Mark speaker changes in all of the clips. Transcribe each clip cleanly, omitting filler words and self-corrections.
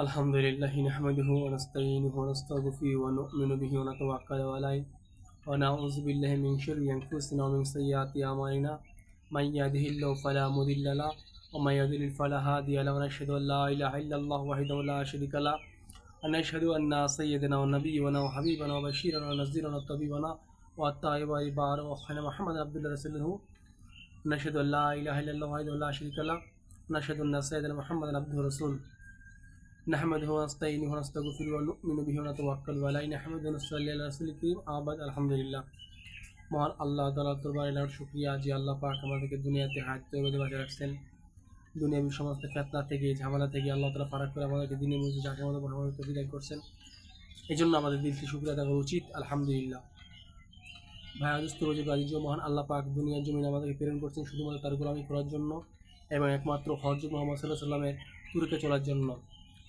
Speaker 1: अल्हम्दुलिल्लाहि नहमदुहु व नस्तईनुहु व नस्तगफिरुहु व नु'मिनु बिहि व नतवक्कलु अलैहि व नऊज़ु बिल्लाहि मिन शुर्रि अनफुसिना व मिन सय्यिआति अमालिना मन यहदिहिल्लाहु फला मुदिल्ल लहु व मन युद्लिल फला हादिय लहु व नशहदु अन ला इलाहा इल्लल्लाहु वहदहु ला शरीका लहु व नशहदु अन्ना सय्यदना व नबिyyना व हबीबना व बशीरना व नज़ीरना व तबीबना व अत्ताइबा इबार व खैर मुहम्मद अब्दुल्लाह रसूलुहु नशहदु अन ला इलाहा इल्लल्लाहु वहदहु ला शरीका लहु व नशहदु अन्ना सय्यदना मुहम्मदन अब्दुहु व रसूलुहु नहमदुहु व नस्तईनुहु व नस्तगफिरुहु व नु'मिनु बिहि व नतवक्कलु अलैहि नहमदुहु व नसल्ली अला रसूलिल करीम आबाद अल्हम्दुलिल्लाह। মহান আল্লাহ তাআলার দরবারে লাখ শুকরিয়া যে আল্লাহ পাক আমাদেরকে দুনিয়াতে হায়াত তৈয়বা বাঁচিয়ে রাখছেন। দুনিয়াবী সমস্ত ফিতনা থেকে ঝামেলা থেকে আল্লাহ তাআলা ফারাক করে আমাদেরকে দ্বীনের মধ্যে যাকে আমাদের বড় তৌফিক করছেন। এজন্য আমাদের দিল থেকে শুকরিয়া আদায় করা উচিত। আলহামদুলিল্লাহ। ভাই দোস্ত রোজগারি যে মহান আল্লাহ পাক দুনিয়ার জমিনে আমাদেরকে প্রেরণ করছেন শুধুমাত্র তার গোলামি করার জন্য এবং একমাত্র হযরত মুহাম্মদ সাল্লাল্লাহু আলাইহি ওয়াসাল্লামের তুরুকে চলার জন্য।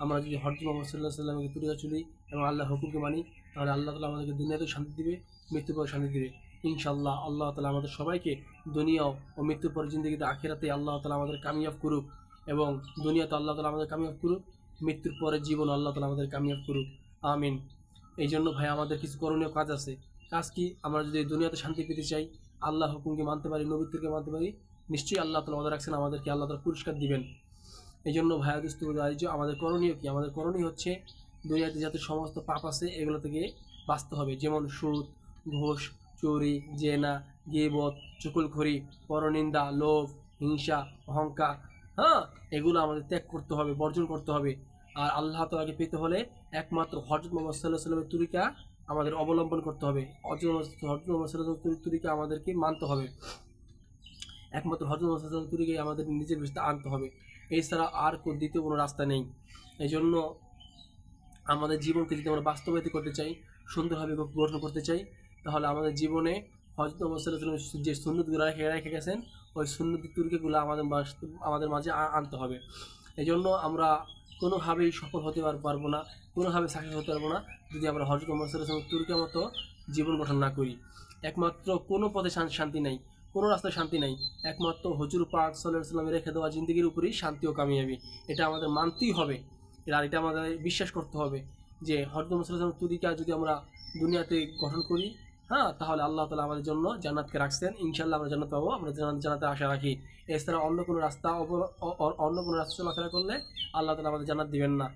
Speaker 1: আমরা যদি হযরত মুহাম্মদ সাল্লাল্লাহু আলাইহি ওয়াসাল্লামের তুরুকে চলি এবং আল্লাহর হুকুমকে মানি তাহলে আল্লাহ তাআলা আমাদেরকে দুনিয়াতেও শান্তি দিবে, মৃত্যুর পর শান্তি দিবে ইনশাআল্লাহ। আল্লাহ তাআলা আমাদের সবাইকে দুনিয়াও ও মৃত্যুর পর জিন্দেগিতে আখিরাতে আল্লাহ তাআলা আমাদের কামিয়াব করুক এবং দুনিয়াতে আল্লাহ তাআলা আমাদের কামিয়াব করুক, মৃত্যুর পরের জীবন আল্লাহ তাআলা আমাদের কামিয়াব করুক, আমিন। এই জন্য ভাই আমাদের কিছু করণীয় কাজ আছে। কাজ কি? আমরা যদি দুনিয়াতে শান্তি পেতে চাই, আল্লাহর হুকুমকে মানতে পারি, নবীকে মানতে পারি, নিশ্চয়ই আল্লাহ তাআলা আমাদের রাখছেন, আমাদেরকে আল্লাহ তাআলা পুরস্কার দিবেন। এই জন্য ভাইয়া দোস্ত আমাদের করণীয় কি? আমাদের করণীয় হচ্ছে দুনিয়াতে যত সমস্ত পাপ আছে এগুলো থেকে বাঁচতে হবে। যেমন সুদ, ঘুষ, চুরি, জেনা, গীবত, চুগলখড়ি, পরনিন্দা, লোভ, হিংসা, অহংকার, এগুলো আমাদের ত্যাগ করতে হবে, বর্জন করতে হবে। আর আল্লাহ তাআলাকে পেতে হলে একমাত্র হযরত মুহাম্মদ সাল্লাল্লাহু আলাইহি ওয়াসাল্লামের তরিকা আমাদের অবলম্বন করতে হবে। হযরত মুহাম্মদ সাল্লাল্লাহু আলাইহি ওয়াসাল্লামের তরিকা আমাদেরকে মানতে হবে। একমাত্র হযরত মুহাম্মদ সাল্লাল্লাহু আলাইহি ওয়াসাল্লামের তরিকাই আমাদের নিজের ভিতরে আনতে হবে। এছাড়া আর দ্বিতীয় কোনো রাস্তা নেই। এই জন্য আমাদের জীবনকে যদি আমরা বাস্তবায়িত করতে চাই, সুন্দরভাবে গঠন করতে চাই, তাহলে আমাদের জীবনে হযরত মুহাম্মদ সাল্লাল্লাহু আলাইহি ওয়াসাল্লাম যে সুন্নতগুলো রেখে গেছেন ওই সুন্নত তরিকাগুলো আমাদের মাঝে আনতে হবে। এই জন্য আমরা কোনোভাবেই সফল হতে পারবো না, কোনোভাবে সাকসেস হতে পারবো না যদি আমরা হযরত মুহাম্মদ সাল্লাল্লাহু আলাইহি ওয়াসাল্লামের তরিকার মতো জীবন গঠন না করি। একমাত্র কোনো পথে শান্তি নাই, কোনো রাস্তায় শান্তি নাই, একমাত্র হুজুর পাক সাল্লাল্লাহু আলাইহি ওয়াসাল্লামের রেখে দেওয়া জিন্দেগির উপরেই শান্তি ও কামিয়াবি। এটা আমাদের মানতেই হবে, আর এটা আমাদের বিশ্বাস করতে হবে যে হযরত মুহাম্মদ সাল্লাল্লাহু আলাইহি ওয়াসাল্লামের তরিকা যদি আমরা দুনিয়াতে গঠন করি, তাহলে আল্লাহ তাআলা আমাদের জন্য জান্নাতকে রাখছেন। ইনশাআল্লাহ আমরা জান্নাত পাবো, আমরা জান্নাতে আশা রাখি। এছাড়া অন্য কোনো রাস্তা চলাফেরা করলে আল্লাহ তাআলা আমাদের জান্নাত দিবেন না।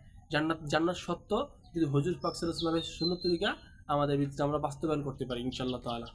Speaker 1: জান্নাত সত্য যদি হুজুর পাক সাল্লাল্লাহু আলাইহি ওয়াসাল্লামের সুন্নত তরিকা আমাদের ভিতরে আমরা বাস্তবায়ন করতে পারি ইনশাআল্লাহ তাআলা।